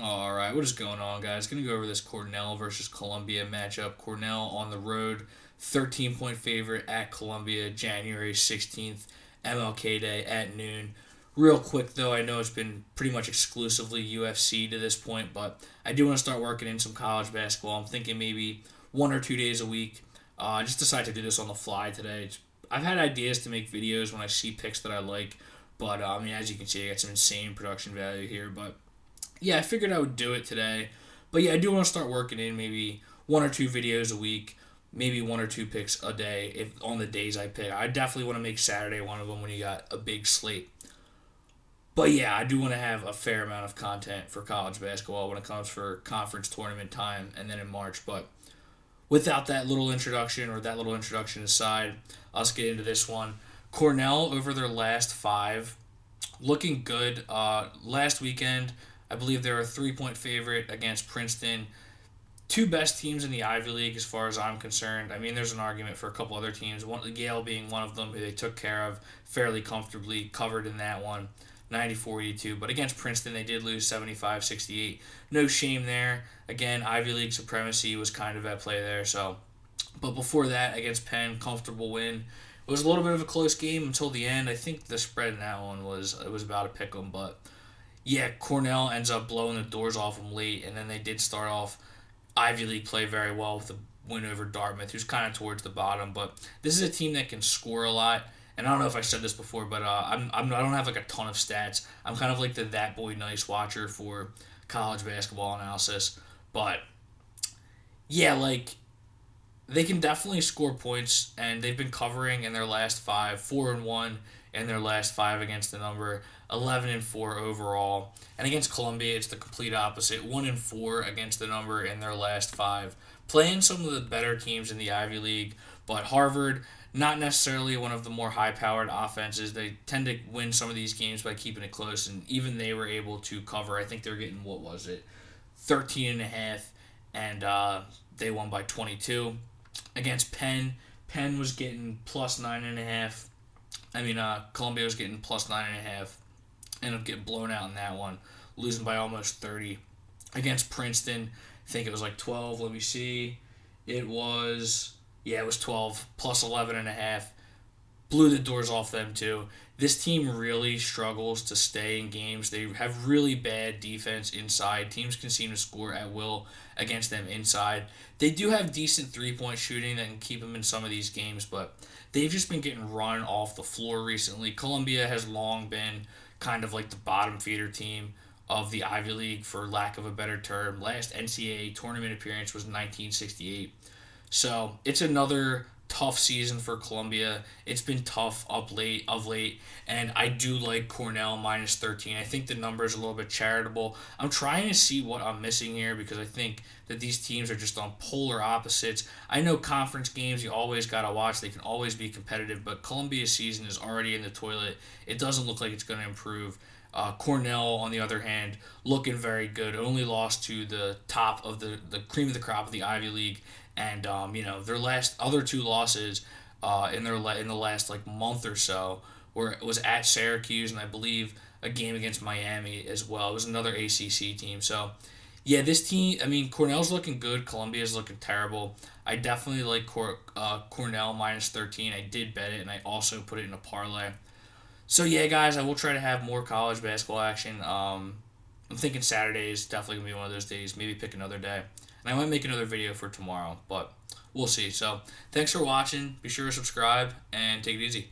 All right, what is going on, guys? Going to go over this Cornell versus Columbia matchup. Cornell on the road, 13-point favorite at Columbia, January 16th, MLK Day at noon. Real quick, though, I know it's been pretty much exclusively UFC to this point, but I do want to start working in some college basketball. I'm thinking maybe 1 or 2 days a week. I just decided to do this on the fly today. I've had ideas to make videos when I see picks that I like, but I mean, as you can see, I got some insane production value here, but yeah, I figured I would do it today. But yeah, I do want to start working in maybe 1 or 2 videos a week, maybe 1 or 2 picks a day if on the days I pick. I definitely want to make Saturday one of them when you got a big slate. But yeah, I do want to have a fair amount of content for college basketball when it comes for conference tournament time and then in March. But without that little introduction or that little introduction aside, let's get into this one. Cornell over their last five, looking good. Last weekend, I believe they're a 3 point favorite against Princeton. Two best teams in the Ivy League, as far as I'm concerned. I mean, there's an argument for a couple other teams. One, Yale being one of them, who they took care of fairly comfortably, covered in that one, 94-82. But against Princeton, they did lose 75-68. No shame there. Again, Ivy League supremacy was kind of at play there. So, but before that, against Penn, comfortable win. It was a little bit of a close game until the end. I think the spread in that one was about a pick 'em, but yeah, Cornell ends up blowing the doors off them late, and then they did start off Ivy League play very well with a win over Dartmouth, who's kind of towards the bottom. But this is a team that can score a lot. And I don't know if I said this before, but I don't have like a ton of stats. I'm kind of like the that boy nice watcher for college basketball analysis. But yeah, like they can definitely score points, and they've been covering in their last five, 4-1 in their last five against the number, 11-4 overall. And against Columbia, it's the complete opposite, 1-4 against the number in their last five. Playing some of the better teams in the Ivy League, but Harvard, not necessarily one of the more high-powered offenses. They tend to win some of these games by keeping it close, and even they were able to cover. I think they were getting, what was it, 13 and a half, and they won by 22 against Penn. Penn was getting plus 9.5. Columbia was getting plus 9.5. Ended up getting blown out in that one, losing by almost 30. Against Princeton, I think it was like 12. Let me see. It was 12 plus 11.5. Blew the doors off them too. This team really struggles to stay in games. They have really bad defense inside. Teams can seem to score at will against them inside. They do have decent 3 point shooting that can keep them in some of these games, but they've just been getting run off the floor recently. Columbia has long been kind of like the bottom feeder team of the Ivy League, for lack of a better term. Last NCAA tournament appearance was 1968. So it's another tough season for Columbia. It's been tough of late, and I do like Cornell minus 13. I think the number is a little bit charitable. I'm trying to see what I'm missing here because I think that these teams are just on polar opposites. I know conference games you always gotta watch. They can always be competitive, but Columbia's season is already in the toilet. It doesn't look like it's going to improve. Cornell, on the other hand, looking very good. Only lost to the top of the cream of the crop of the Ivy League, and their last other two losses in the last like month or so where it was at Syracuse, and I believe a game against Miami as well. It was another ACC team. So yeah, this team. I mean, Cornell's looking good. Columbia's looking terrible. I definitely like Cornell minus 13. I did bet it, and I also put it in a parlay. So yeah, guys, I will try to have more college basketball action. I'm thinking Saturday is definitely gonna be one of those days. Maybe pick another day, and I might make another video for tomorrow, but we'll see. So thanks for watching. Be sure to subscribe and take it easy.